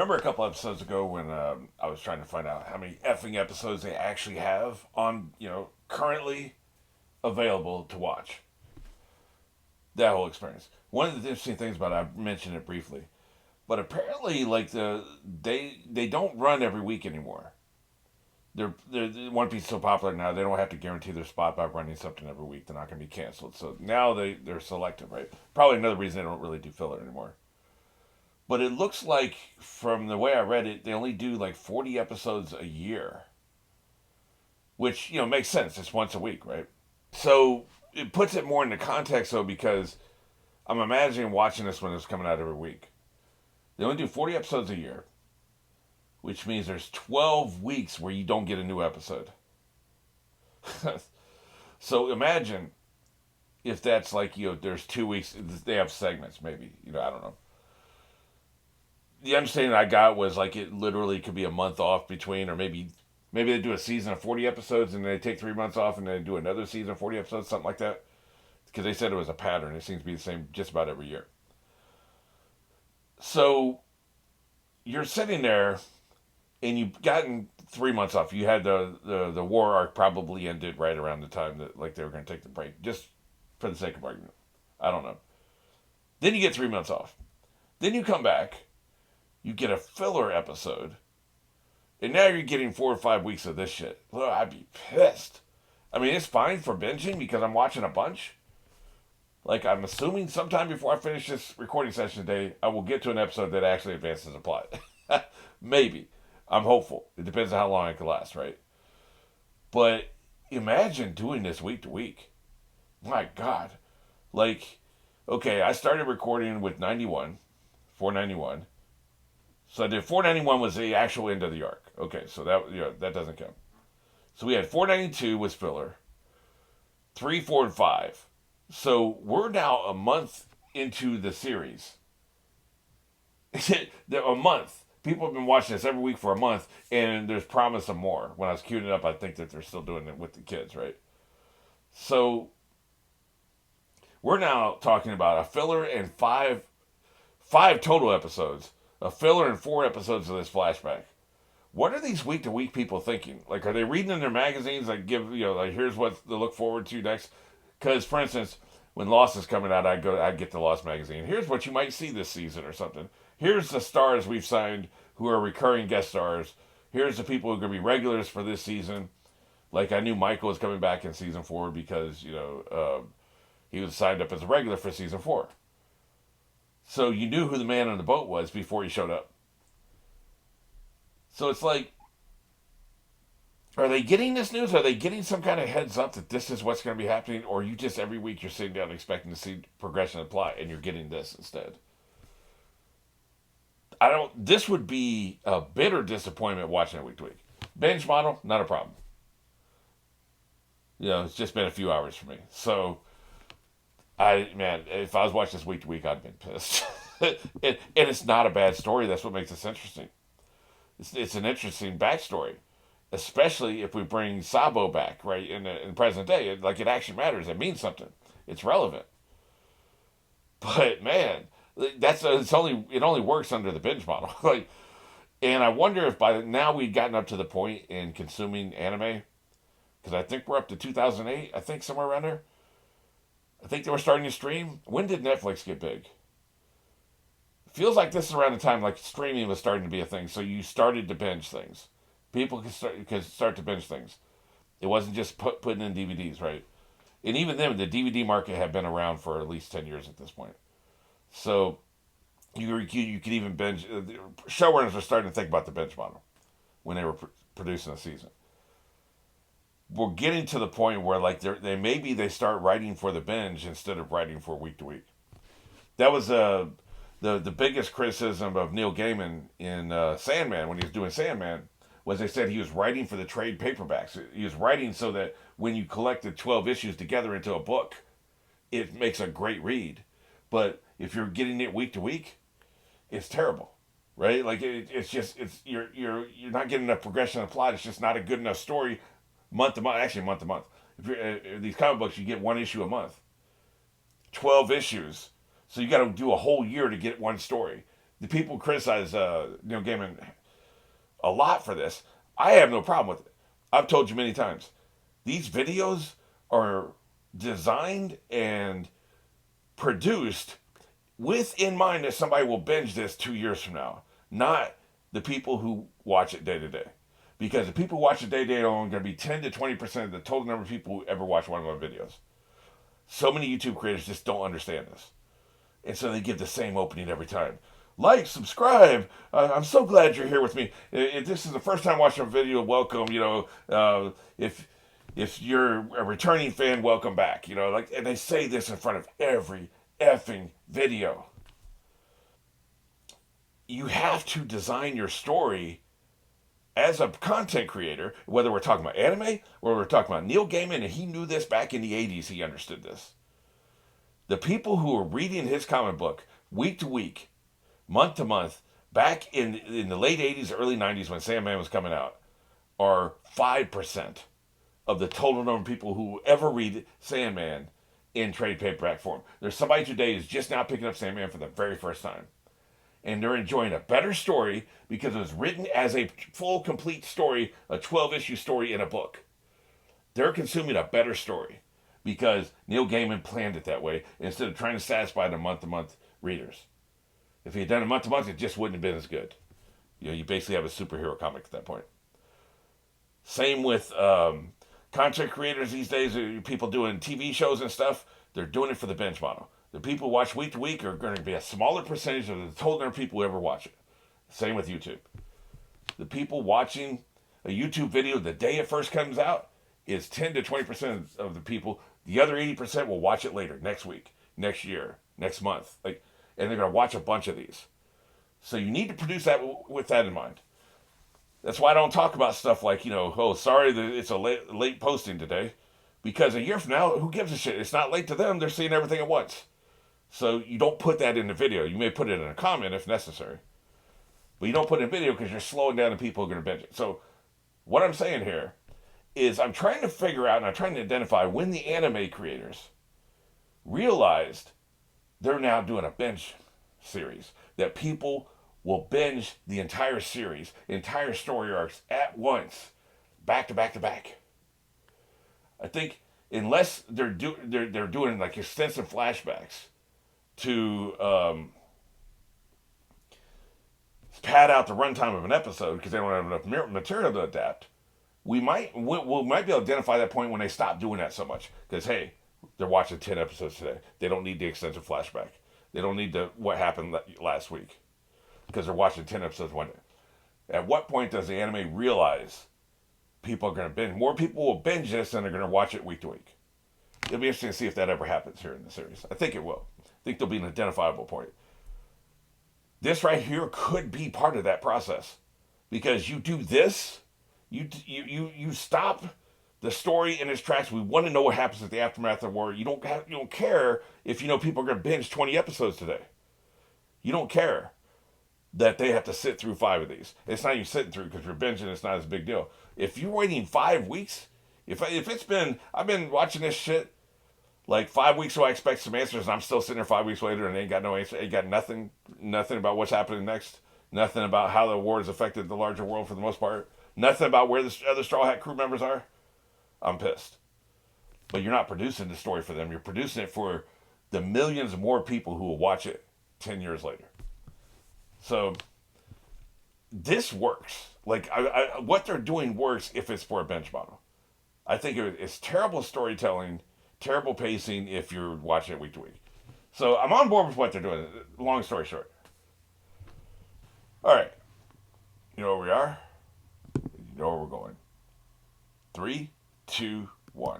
Remember a couple episodes ago when I was trying to find out how many effing episodes they actually have on, currently available to watch? That whole experience. One of the interesting things about it, I mentioned it briefly, but apparently, like they don't run every week anymore. One Piece is so popular now they don't have to guarantee their spot by running something every week. They're not going to be canceled. So now they're selective, right? Probably another reason they don't really do filler anymore. But it looks like from the way I read it, they only do like 40 episodes a year, which makes sense. It's once a week, right? So it puts it more into context though, because I'm imagining watching this when it's coming out every week. They only do 40 episodes a year, which means there's 12 weeks where you don't get a new episode. So imagine if that's like, there's 2 weeks, they have segments maybe, I don't know. The understanding I got was like it literally could be a month off between, or maybe they do a season of 40 episodes and they take 3 months off and they do another season of 40 episodes, something like that. Because they said it was a pattern. It seems to be the same just about every year. So you're sitting there and you've gotten 3 months off. You had the war arc probably ended right around the time that like they were going to take the break, just for the sake of argument. I don't know. Then you get 3 months off. Then you come back. You get a filler episode, and now you're getting 4 or 5 weeks of this shit. Well, I'd be pissed. I mean, it's fine for binging because I'm watching a bunch. Like, I'm assuming sometime before I finish this recording session today, I will get to an episode that actually advances the plot. Maybe. I'm hopeful. It depends on how long it can last, right? But imagine doing this week to week. My God. Like, okay, I started recording with 491. So I did 491 was the actual end of the arc. Okay, so that doesn't count. So we had 492 was filler, 3, 4, and 5. So we're now a month into the series. A month. People have been watching this every week for a month, and there's promise of more. When I was queuing it up, I think that they're still doing it with the kids, right? So we're now talking about a filler and five total episodes, a filler and 4 episodes of this flashback. What are these week to week people thinking? Like, are they reading in their magazines? Like, like here's what to look forward to next. Because, for instance, when Lost is coming out, I get the Lost magazine. Here's what you might see this season or something. Here's the stars we've signed who are recurring guest stars. Here's the people who are going to be regulars for this season. Like, I knew Michael was coming back in season 4 because he was signed up as a regular for season 4. So you knew who the man on the boat was before he showed up. So it's like, are they getting this news? Are they getting some kind of heads up that this is what's going to be happening? Or you just every week you're sitting down expecting to see progression of the plot and you're getting this instead? This would be a bitter disappointment watching it week to week. Binge model, not a problem. It's just been a few hours for me. So, if I was watching this week to week, I'd been pissed. And it's not a bad story. That's what makes this interesting. It's an interesting backstory, especially if we bring Sabo back, right, in present day. It actually matters. It means something. It's relevant. But man, it only works under the binge model. And I wonder if by now we'd gotten up to the point in consuming anime, because I think we're up to 2008. I think somewhere around there. I think they were starting to stream. When did Netflix get big? Feels like this is around the time like streaming was starting to be a thing. So you started to binge things. People could start to binge things. It wasn't just putting in DVDs, right? And even then, the DVD market had been around for at least 10 years at this point. So you could even binge. Showrunners were starting to think about the binge model when they were producing a season. We're getting to the point where like they start writing for the binge instead of writing for week to week. That was the biggest criticism of Neil Gaiman in Sandman when he was doing Sandman was they said he was writing for the trade paperbacks. He was writing so that when you collected 12 issues together into a book, it makes a great read. But if you're getting it week to week, it's terrible, right? Like you're not getting enough progression of the plot. It's just not a good enough story month to month. Actually, month to month. If you're these comic books, you get one issue a month, 12 issues. So you got to do a whole year to get one story. The people criticize Neil Gaiman a lot for this. I have no problem with it. I've told you many times. These videos are designed and produced with in mind that somebody will binge this 2 years from now, not the people who watch it day to day. Because the people who watch it day to day are only going to be 10 to 20% of the total number of people who ever watch one of my videos. So many YouTube creators just don't understand this. And so they give the same opening every time. Like, subscribe. I'm so glad you're here with me. If this is the first time watching a video, welcome. If you're a returning fan, welcome back. And they say this in front of every effing video. You have to design your story as a content creator, whether we're talking about anime or we're talking about Neil Gaiman, and he knew this back in the 80s, he understood this. The people who were reading his comic book week to week, month to month, back in the late 80s, early 90s when Sandman was coming out, are 5% of the total number of people who ever read Sandman in trade paperback form. There's somebody today who's just now picking up Sandman for the very first time. And they're enjoying a better story because it was written as a full, complete story, a 12-issue story in a book. They're consuming a better story because Neil Gaiman planned it that way instead of trying to satisfy the month-to-month readers. If he had done a month-to-month, it just wouldn't have been as good. You basically have a superhero comic at that point. Same with content creators these days, people doing TV shows and stuff. They're doing it for the binge model. The people who watch week to week are going to be a smaller percentage of the total number of people who ever watch it. Same with YouTube. The people watching a YouTube video the day it first comes out is 10 to 20% of the people. The other 80% will watch it later, next week, next year, next month. And they're going to watch a bunch of these. So you need to produce that with that in mind. That's why I don't talk about stuff like, oh, sorry that it's a late posting today. Because a year from now, who gives a shit? It's not late to them. They're seeing everything at once. So you don't put that in the video. You may put it in a comment if necessary. But you don't put it in video because you're slowing down the people who are going to binge it. So what I'm saying here is I'm trying to figure out and I'm trying to identify when the anime creators realized they're now doing a binge series. That people will binge the entire series, entire story arcs at once, back to back to back. I think unless they're doing like extensive flashbacks to pad out the runtime of an episode because they don't have enough material to adapt, we might be able to identify that point when they stop doing that so much. Because hey, they're watching 10 episodes today. They don't need the extensive flashback. They don't need what happened last week because they're watching 10 episodes one day. At what point does the anime realize people are going to binge? More people will binge this than they're going to watch it week to week. It'll be interesting to see if that ever happens here in the series. I think it will. I think there'll be an identifiable point. This right here could be part of that process. Because you do this, you stop the story in its tracks. We want to know what happens at the aftermath of war. You don't care if people are going to binge 20 episodes today. You don't care that they have to sit through 5 of these. It's not even sitting through because you're binging. It's not as big deal. If you're waiting 5 weeks, if I've been watching this shit like 5 weeks so I expect some answers, and I'm still sitting there 5 weeks later and ain't got no answer. Ain't got nothing about what's happening next. Nothing about how the war has affected the larger world for the most part. Nothing about where the other Straw Hat crew members are. I'm pissed. But you're not producing the story for them. You're producing it for the millions more people who will watch it 10 years later. So this works. Like what they're doing works if it's for a bench model. I think it's terrible storytelling, terrible pacing if you're watching it week to week. So I'm on board with what they're doing. Long story short. All right. You know where we are? You know where we're going. 3, 2, 1.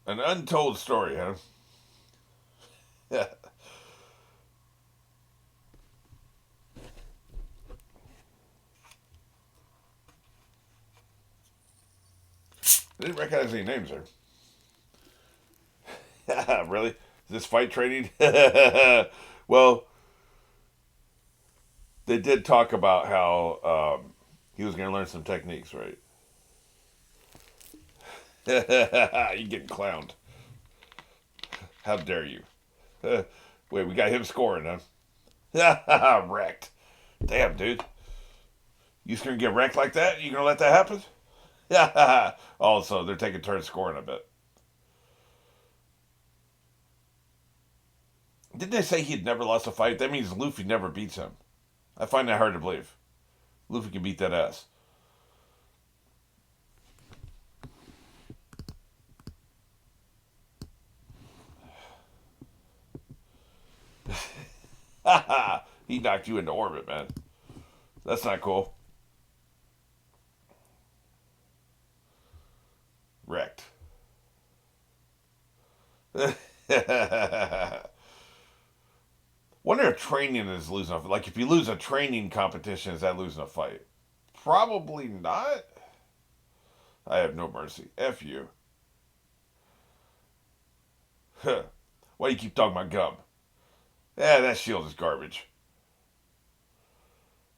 An untold story, huh? Yeah. I didn't recognize any names there. Really? Is this fight training? Well, They did talk about how he was going to learn some techniques, right? You getting clowned. How dare you? Wait, we got him scoring, huh? Wrecked. Damn, dude. You just gonna get wrecked like that? You gonna let that happen? Also, they're taking turns scoring a bit. Didn't they say he'd never lost a fight? That means Luffy never beats him. I find that hard to believe. Luffy can beat that ass. He knocked you into orbit, man. That's not cool. Wrecked. Wonder if training is losing a fight. Like, if you lose a training competition, is that losing a fight? Probably not. I have no mercy. F you. Huh. Why do you keep talking about gum? Yeah, that shield is garbage.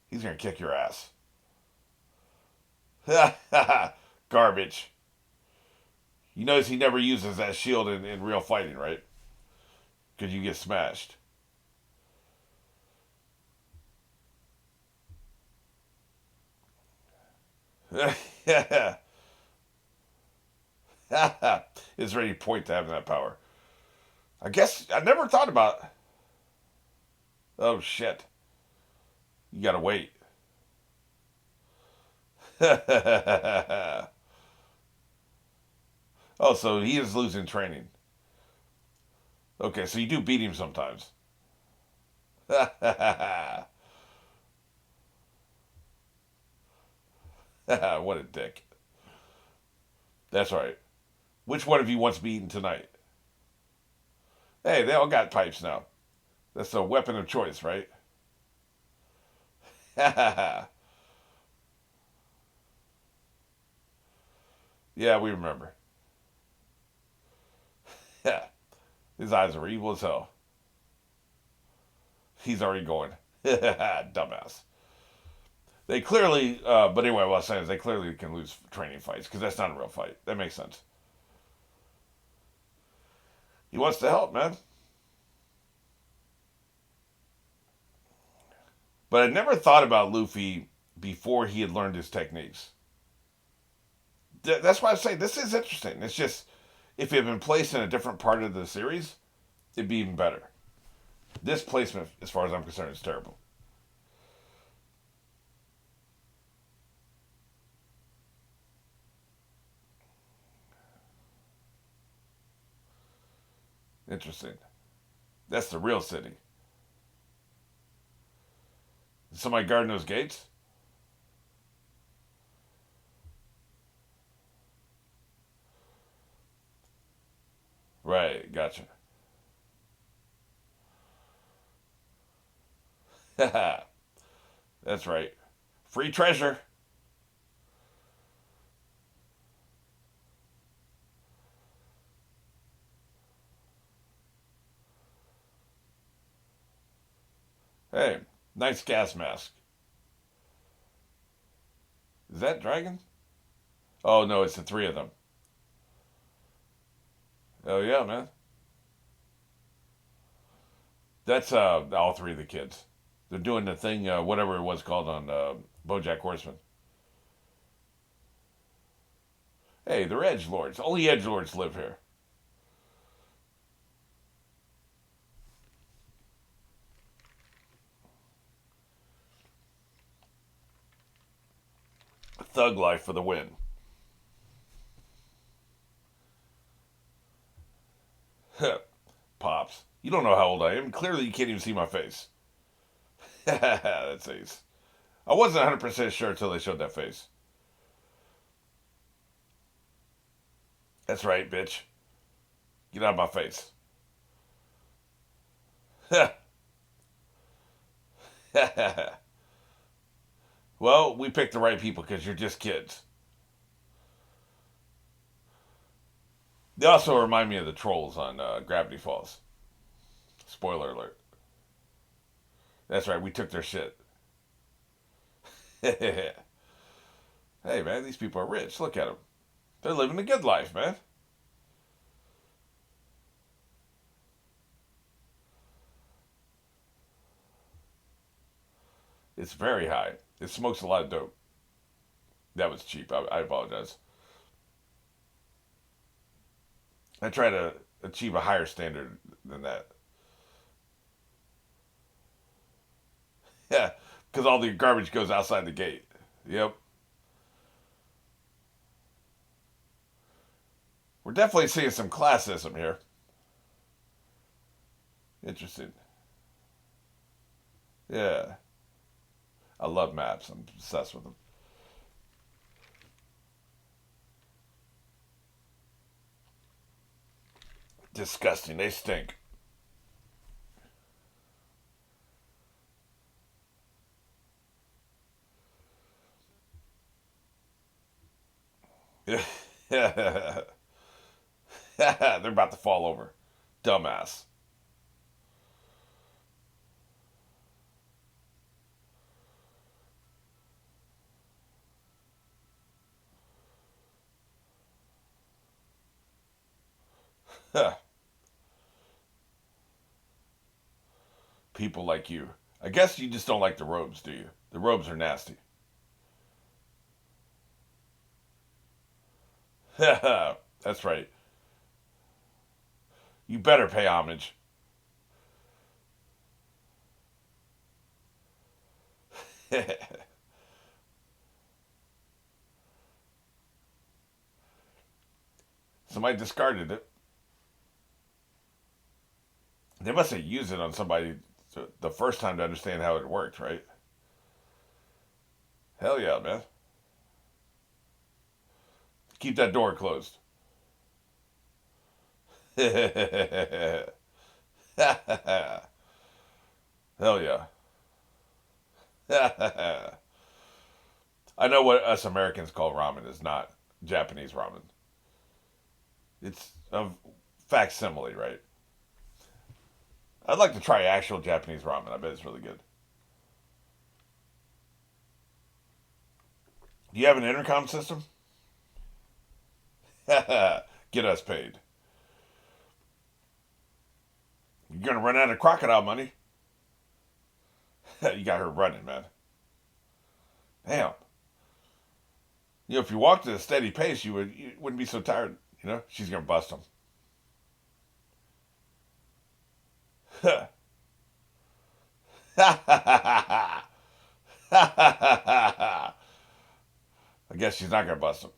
He's gonna kick your ass. Garbage. You notice he never uses that shield in real fighting, right? Because you get smashed. It's ready point to having that power. I guess I never thought about. Oh shit! You gotta wait. Oh, so he is losing training. Okay, so you do beat him sometimes. What a dick. That's right. Which one of you wants to be eaten tonight? Hey, they all got pipes now. That's a weapon of choice, right? Yeah, we remember. His eyes are evil as hell. He's already going. Dumbass. They clearly, but anyway, what I was saying is they clearly can lose training fights because that's not a real fight. That makes sense. He wants to help, man. But I never thought about Luffy before he had learned his techniques. That's why I say this is interesting. It's just if it had been placed in a different part of the series, it'd be even better. This placement, as far as I'm concerned, is terrible. Interesting. That's the real city. Is somebody guarding those gates? Right, gotcha. That's right. Free treasure. Hey, nice gas mask. Is that dragon? Oh no, it's the three of them. Oh yeah, man. That's all three of the kids. They're doing the thing, whatever it was called on Bojack Horseman. Hey, they're edge lords. Only edge lords live here. Thug life for the win. Pops, you don't know how old I am. Clearly, you can't even see my face. That's ace. I wasn't 100% sure until they showed that face. That's right, bitch. Get out of my face. Well, we picked the right people because you're just kids. They also remind me of the trolls on Gravity Falls. Spoiler alert. That's right, we took their shit. Hey, man, these people are rich. Look at them. They're living a good life, man. It's very high. It smokes a lot of dope. That was cheap. I apologize. I try to achieve a higher standard than that. Yeah, because all the garbage goes outside the gate. Yep. We're definitely seeing some classism here. Interesting. Yeah. I love maps. I'm obsessed with them. Disgusting. They stink. They're about to fall over. Dumbass. People like you. I guess you just don't like the robes, do you? The robes are nasty. That's right. You better pay homage. Somebody discarded it. They must have used it on somebody the first time to understand how it worked, right? Hell yeah, man. Keep that door closed. Hell yeah. I know what us Americans call ramen is not Japanese ramen. It's a facsimile, right? I'd like to try actual Japanese ramen. I bet it's really good. Do you have an intercom system? Get us paid. You're gonna run out of crocodile money. You got her running, man. Damn. You know, if you walked at a steady pace, you wouldn't be so tired. You know, she's gonna bust him. I guess she's not gonna bust him.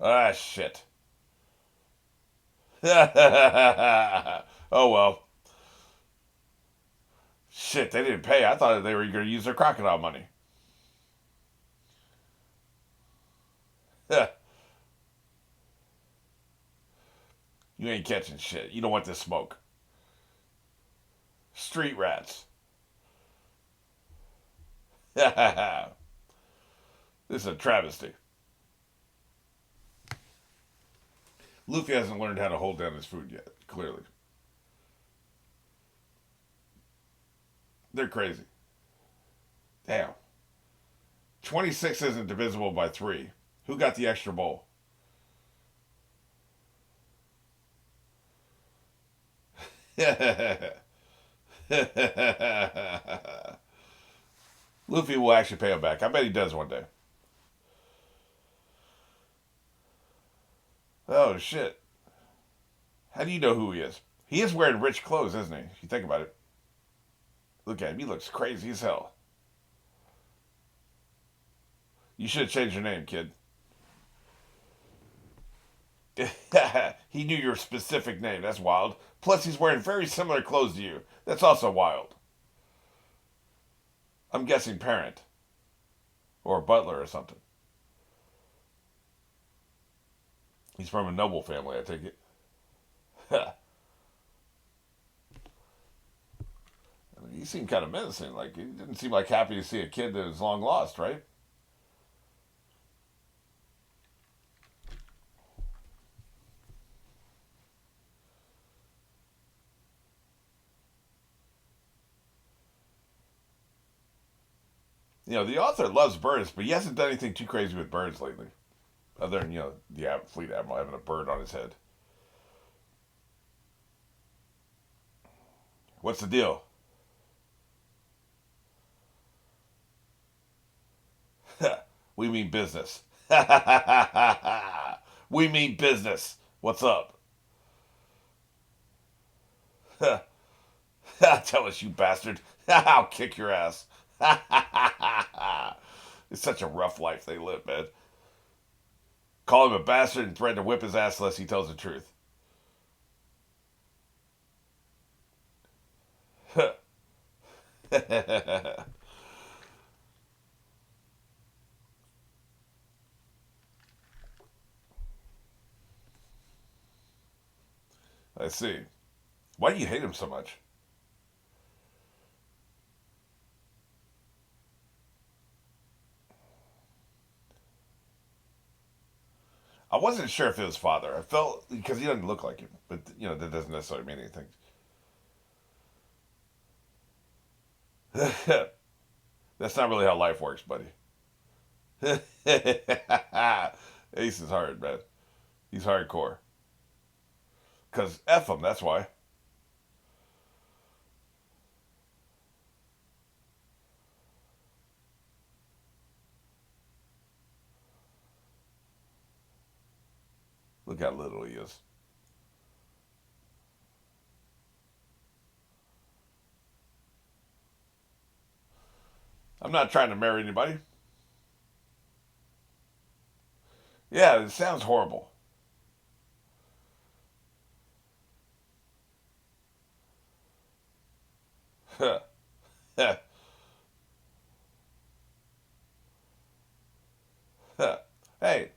Ah, shit. Oh well. Shit, they didn't pay. I thought they were going to use their crocodile money. You ain't catching shit. You don't want this smoke. Street rats. This is a travesty. Luffy hasn't learned how to hold down his food yet, clearly. They're crazy. Damn. 26 isn't divisible by 3. Who got the extra bowl? Luffy will actually pay him back. I bet he does one day. Oh, shit. How do you know who he is? He is wearing rich clothes, isn't he? If you think about it. Look at him. He looks crazy as hell. You should have changed your name, kid. He knew your specific name. That's wild. Plus, he's wearing very similar clothes to you. That's also wild. I'm guessing parent. Or a butler or something. He's from a noble family, I take it. He seemed kind of menacing. Like, he didn't seem like happy to see a kid that was long lost, right? The author loves birds, but he hasn't done anything too crazy with birds lately. Other than, the fleet admiral having a bird on his head. What's the deal? We mean business. We mean business. What's up? Tell us, you bastard. I'll kick your ass. It's such a rough life they live, man. Call him a bastard and threaten to whip his ass unless he tells the truth. I see. Why do you hate him so much? I wasn't sure if it was father. I felt because he doesn't look like him, but that doesn't necessarily mean anything. That's not really how life works, buddy. Ace is hard, man. He's hardcore. Cause F him. That's why. Look how little he is. I'm not trying to marry anybody. Yeah, it sounds horrible. Hey,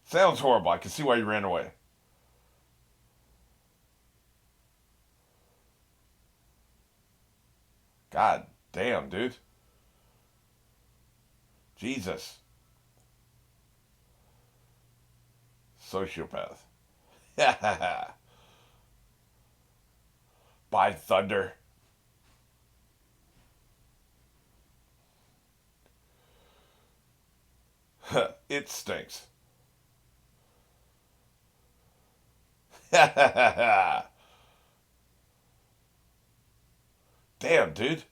sounds horrible. I can see why you ran away. God damn, dude. Jesus. Sociopath. By thunder. It stinks. Damn, dude.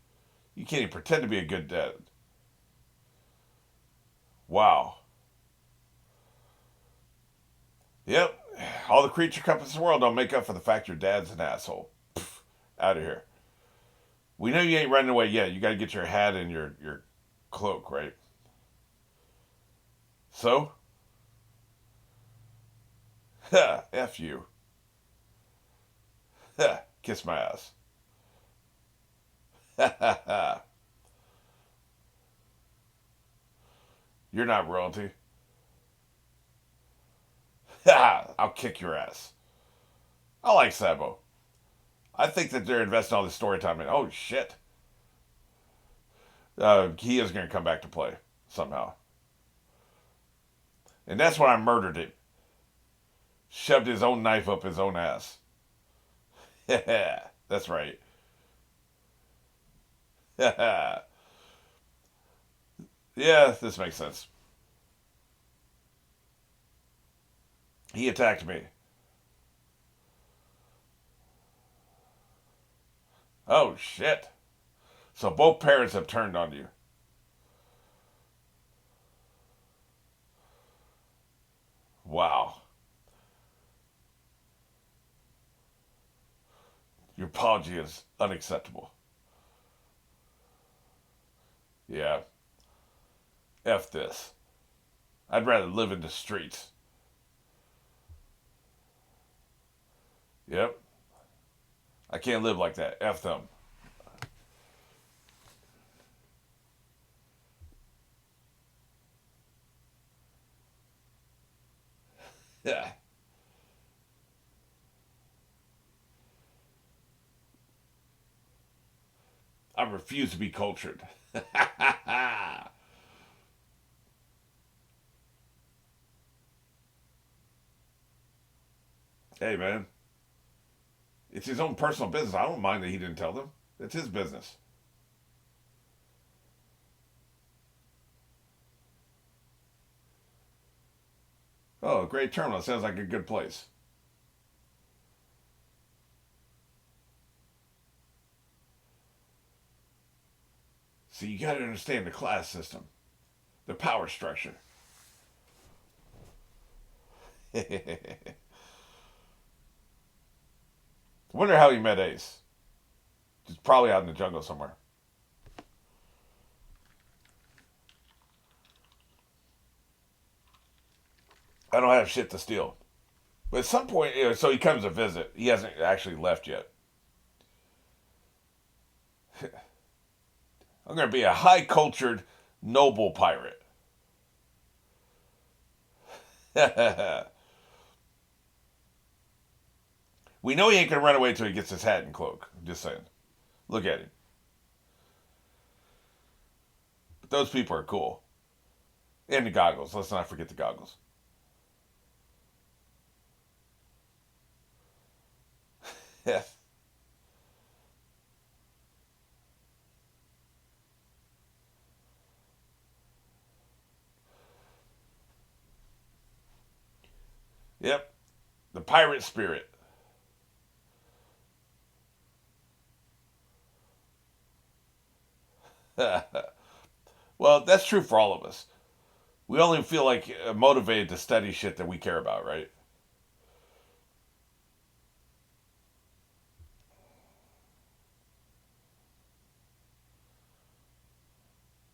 You can't even pretend to be a good dad. Wow. Yep. All the creature comforts in the world don't make up for the fact your dad's an asshole. Pff, out of here. We know you ain't running away yet. You got to get your hat and your cloak, right? So? F you. Kiss my ass. You're not royalty. I'll kick your ass. I like Sabo. I think that they're investing all this story time in. Oh shit. He is going to come back to play somehow. And that's when I murdered him. Shoved his own knife up his own ass. Yeah, that's right. Yeah, this makes sense. He attacked me. Oh shit. So both parents have turned on you. Wow. Your apology is unacceptable. Yeah. F this. I'd rather live in the streets. Yep. I can't live like that. F them. Yeah. I refuse to be cultured. Hey, man. It's his own personal business. I don't mind that he didn't tell them. It's his business. Oh, great terminal. Sounds like a good place. So you got to understand the class system, the power structure. Wonder how he met Ace. He's probably out in the jungle somewhere. I don't have shit to steal. But at some point, so he comes to visit. He hasn't actually left yet. I'm going to be a high cultured, noble pirate. We know he ain't going to run away till he gets his hat and cloak. I'm just saying. Look at him. But those people are cool. And the goggles. Let's not forget the goggles. Yeah. Yep. The pirate spirit. Well, that's true for all of us. We only feel like motivated to study shit that we care about, right?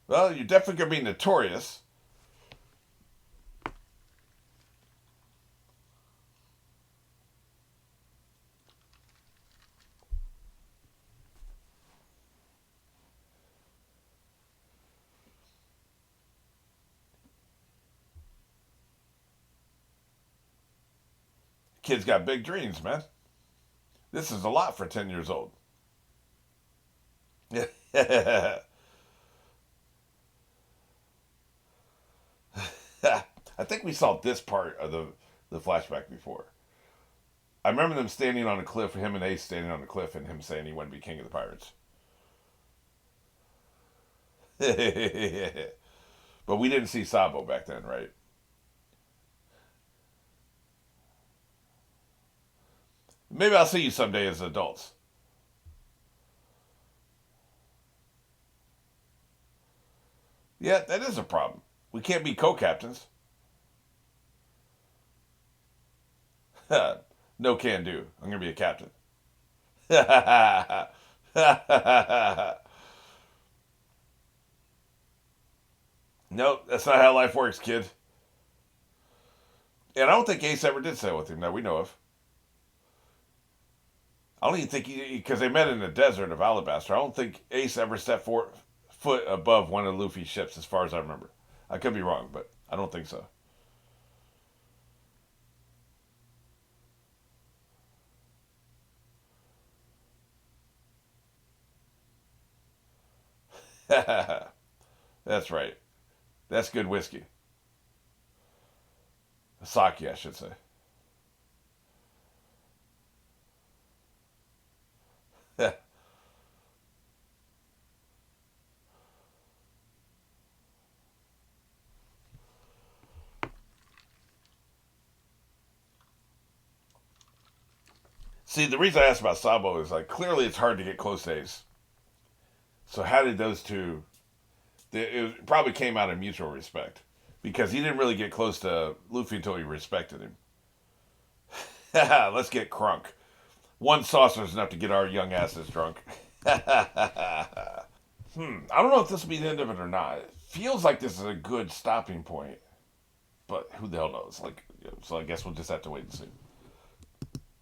Well, you're definitely going to be notorious. Kid's got big dreams, man. This is a lot for 10 years old. I think we saw this part of the flashback before. I remember them standing on a cliff, him and Ace standing on a cliff, and him saying he wanted to be king of the pirates. But we didn't see Sabo back then, right? Maybe I'll see you someday as adults. Yeah, that is a problem. We can't be co-captains. No can do. I'm gonna be a captain. Nope, that's not how life works, kid. And I don't think Ace ever did sail with him that we know of. I don't even think because they met in the desert of Alabaster. I don't think Ace ever stepped foot above one of Luffy's ships, as far as I remember. I could be wrong, but I don't think so. That's right. That's good whiskey. Sake, I should say. See, the reason I asked about Sabo is like clearly it's hard to get close to Ace. So how did those two? It probably came out of mutual respect because he didn't really get close to Luffy until he respected him. Let's get crunk. One saucer is enough to get our young asses drunk. I don't know if this will be the end of it or not. It feels like this is a good stopping point, but who the hell knows? Like, so I guess we'll just have to wait and see.